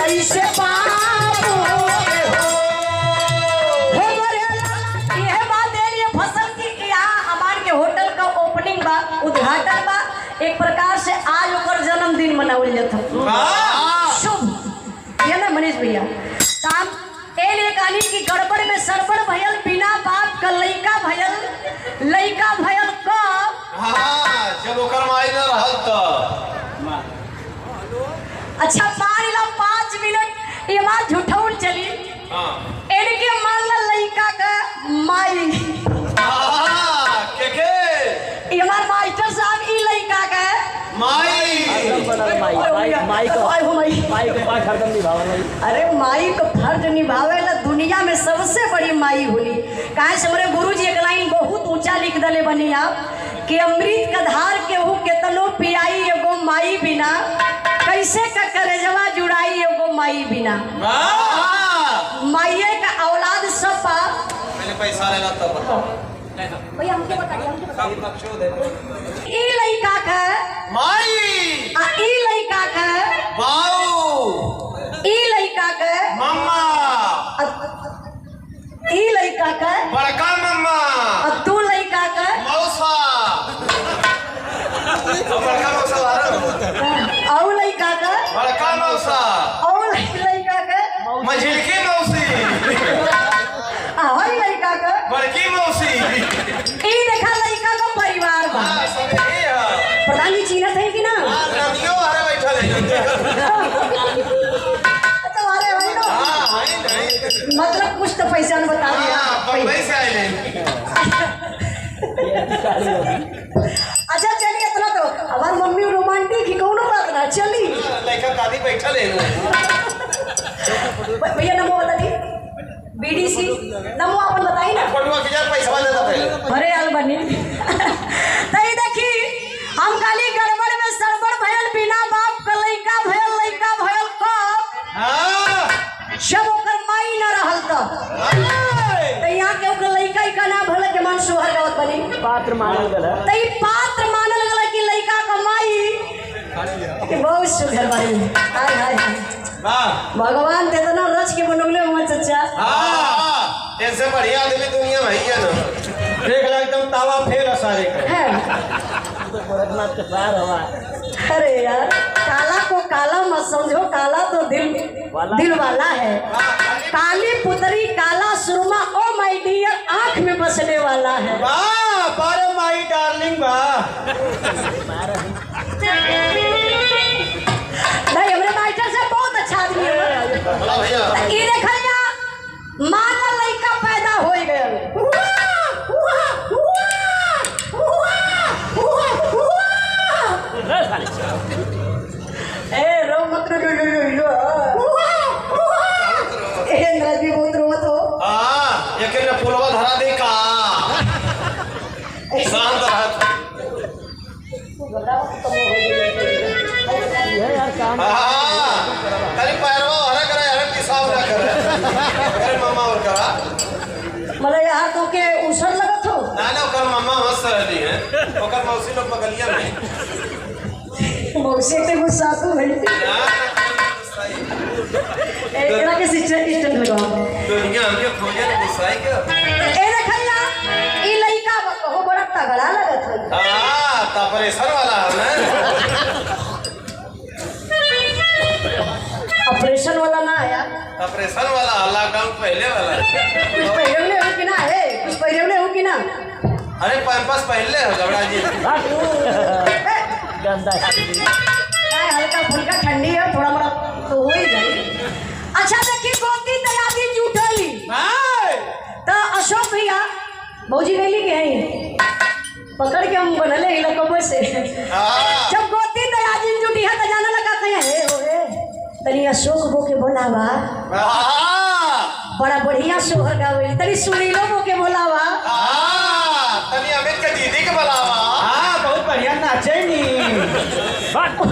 जैसे बाबू हो मोरे ये बात है ये फसल की यहाँ हमार के होटल का ओपनिंग बा उद्घाटन बा एक प्रकार से आज ओकर जन्मदिन मनावल जाता शुभ ये ना मनीष भैया काम ए लिए कहानी की गड़बड़ में सरबड़ भयल बिना बाप का लइका भयल कब जब ओकर माई न रहल त अच्छा मान ला 5 मिनट ये बात झूठौन चली इनके मान ला लइका का माई के ये हमार मास्टर साहब ई लइका का अरे माई को फर्ज निभावे ला दुनिया में सबसे बड़ी माई होली काहे से हमारे गुरु जी एक लाइन बहुत ऊंचा लिख दले बनी आप कि अमृत का धार केहू केतनो पियाई एगो माई बिना कैसे का कलेजवा जुड़ाई एगो माई बिना माइये का औलाद सब पा मैंने पैसा लेना तब बताओ भैया हमके बताइए ई लइका का माई ई लइका का बाऊ ई लइका का मम्मा ई लइका का बड़का मम्मा तू लइका का मौसा बड़का मौसा औ लइका का बड़का मौसा और लइका का मझिलकी मौसी हई लइका का बड़की मौसी ई देखा लइका का परिवार बा प्रधान जी चिन्हत है कि ना नदियों हरे बैठल है तो अरे भाई नो मतलब कुछ तो पैसा न बता दिया बम्बई से आए अच्छा चलिए इतना तो हमारी मम्मी रोमांटिक ही कौन बात ना चली लड़का दादी बैठल है भैया नमो बता दी बीडीसी नमो अपन बताई ना फोटो खिंचा पैसा देता पहले अरे अलबनी तई देखी हम खाली गड़बड़ में सरबड़ भयल बिना बाप का लइका भयल कब जब ओकर माई न रहल त यहाँ के ओकर लइका का ना भले के मन सोहर गावत बनी पात्र मानल गल तई पात्र मानल गल कि लइका का माई के बहुत सुघर बाड़ी हाय हाय भगवान ते इतना रच के बनौले हुआ चचा ऐसे बढ़िया आदमी दुनिया में है ना देख ला एकदम तावा फेल सारे है भरतनाथ के पार हवा अरे यार काला को काला मत समझो काला तो दिल वाला है काली पुतरी काला सुरमा ओ माय डियर आंख में बसने वाला है वाह बारे माई डार्लिंग वाह नहीं हमरे मास्टर से बहुत अच्छा आदमी है ये देखल जा माना लइका पैदा हो गया ए रो मत रो ए नदी बहुत रो मत हो हां ये के पुलवा धरा दे का शांत ये यार काम तनी पैरवा हरा करे हरा पिसाब ना करे अरे मामा और करा मतलब यार तो के उसर लगत हो ना ना ओकर मामा हंस रहली है ओकर मौसी लोग बगलिया में मौसी ते गुस्सा तो है एकरा के स्टैंड लगाओ दुनिया हमके खोजे तो गुस्साई के ए देखैया ई लइका हो बड़ा तगड़ा लगत है हां ता प्रेशर वाला है ऑपरेशन वाला ना आया ऑपरेशन वाला लॉकडाउन पहले वाला कुछ पहले हो कि ना है कुछ पहले हो कि ना अरे पैंपस पहले हो गबड़ा जी गंदा हल्का फुल्का ठंडी है थोड़ा मोड़ा तो हो ही जाए अच्छा देखिए गोती तैयारी जुटली तो अशोक भैया भौजी गली के हैं पकड़ के हम बनले इलाकों से जब गोती तैयारी जुटी है तो जाने लगा कहीं है हो रे तनी अशोक बो के बोलावा बड़ा बढ़िया सोहर गावे तनी सुनीलो बो के बोलावा तनी अमित के दीदी के बुलावा बहुत बढ़िया नाचे नी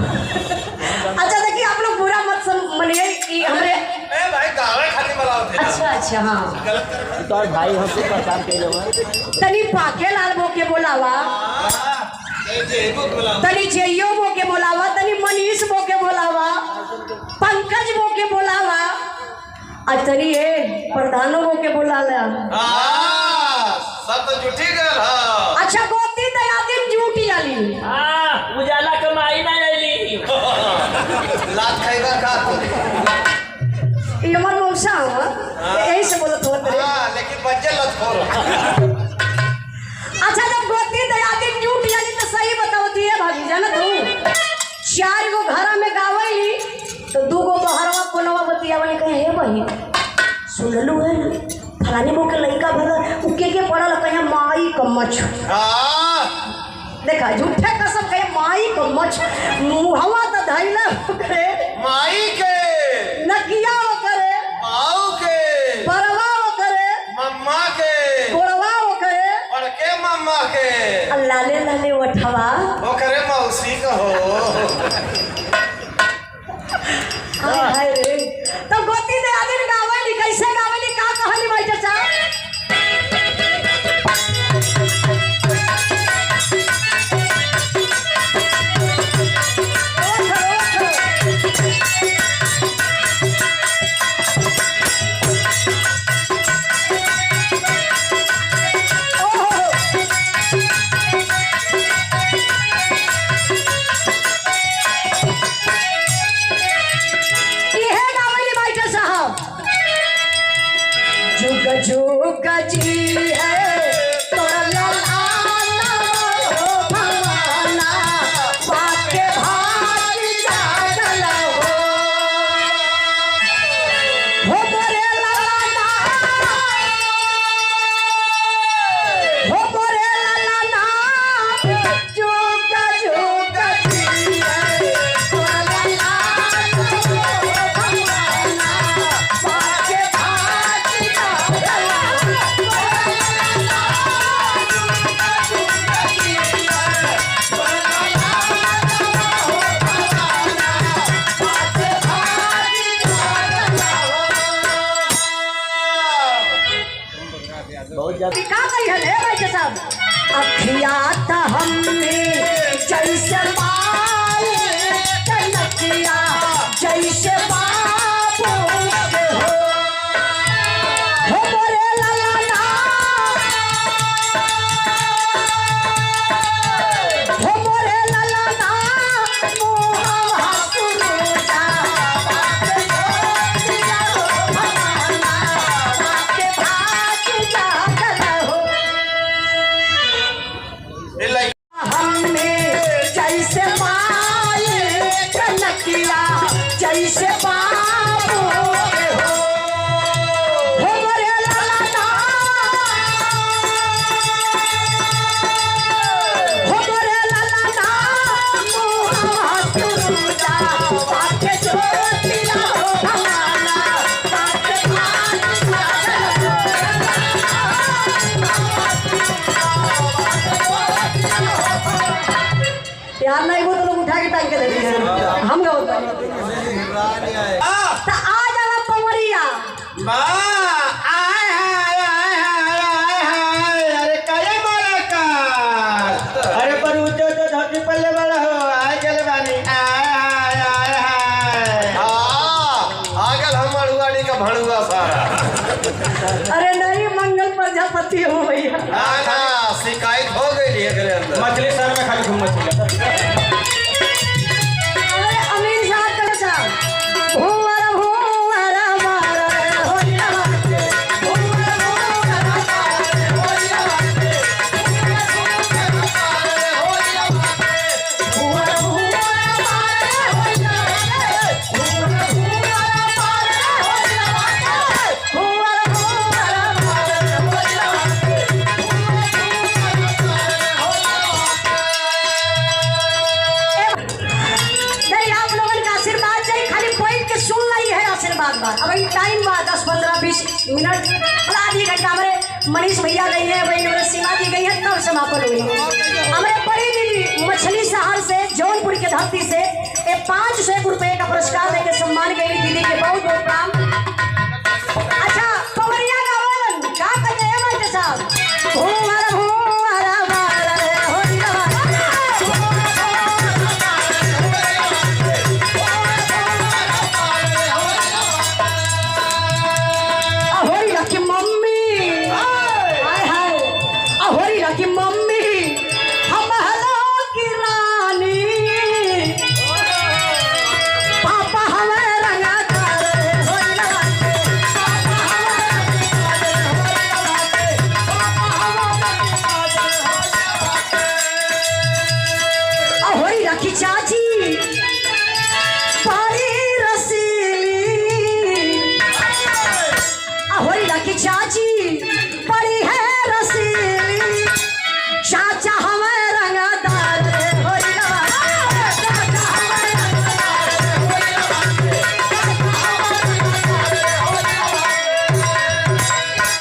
अच्छा देखिए आप लोग बुरा मत मनिए कि हमरे ए भाई गावे खाली बुलाओ थे अच्छा हाँ गलत कर तो भाई हमसे पहचान के लोग तनी पाके लाल बो के बोलावा ए जे बुक बुलाओ तनी जइयो बो के बोलावा तनी मनीष बो के बोलावा पंकज वो के बोलावा अतरी है प्रधानो वो के बोला ला सब तो जुटी गल हा। अच्छा गोती दया दिन झूठी आली उजाला कमाई ना आईली लात खाएगा का तू ये हमार मौसा हुआ यही से बोलत हो तेरे लेकिन बच्चे लत खोर अच्छा जब गोती दया दिन झूठी आली तो सही बतावती है भाभी जाना तू 4 गो घर में गावली तो 2 गो बहरवा कोनवा बतियावली कहे हे बहिन सुन लो है फलानी बो के लड़का भला उके के पड़ल कहे माई कमच देखा झूठे कसम कहे माई कमच मुहवा त धइला करे माई के नकिया वो करे माऊ के परवा वो करे मम्मा के गोड़वा वो करे और के मम्मा के अल्लाह ले लाले उठवा वो करे मौसी का हो हाय रे तो गोती दे आदिन गावली कैसे गावली का कहली भाई चाचा जुग जी है तोरा लाला हो भवाना पाके भाग जागल हो मोरे लाला हो मोरे लाला जुग जुग जी है तोरा लाला हो भवाना पाके भाग बहुत ज्यादा का कही है भाई के साहब अखिया त हमने जैसे पाए कनकिया जैसे बाबू के हो मोरे लाला हो मोरे लाला मोहा हसुरुजा बात जोतिया भवाना के भाग जागल हो हमने जैसे पाए कनकिया जैसे बाबू के हो मोरे लाला हो मोरे लाला मोहा हसुरुजा बात जोतिया भवाना बात भाग यार नहीं वो तो लोग उठा के टांग के देते हैं हम गाँव तो आ जाला पवरिया अरे काहे बोला का अरे पर ऊंचे ऊंचे धरती पल्ले वाला हो आए चले बानी आगल हम अड़ुआड़ी का भड़ुआ सारा अरे नहीं मंगल प्रजापति हो भैया ना शिकायत हो गई एकरे अंदर मछली सर में खाली घूम मछली अरे अमीन साहब का साहब भूवर भूवर मारे होलिया भूवर भूवर मारे होलिया भूवर भूवर मारे होलिया भूवर भूवर मारे होलिया भूवर भूवर मारे नहीं आप लोगों का आशीर्वाद चाहिए खाली पॉइंट के सुन ली है आशीर्वाद बात अब टाइम बा 10-15-20 मिनट आधी घंटा हमारे मनीष भैया गई है वही हमारे सीमा दी गई है तब समापन हुई हमारे बड़ी दीदी मछली शहर से जौनपुर के धरती से 500 रुपए का पुरस्कार देकर सम्मान गई दीदी के बहुत बहुत काम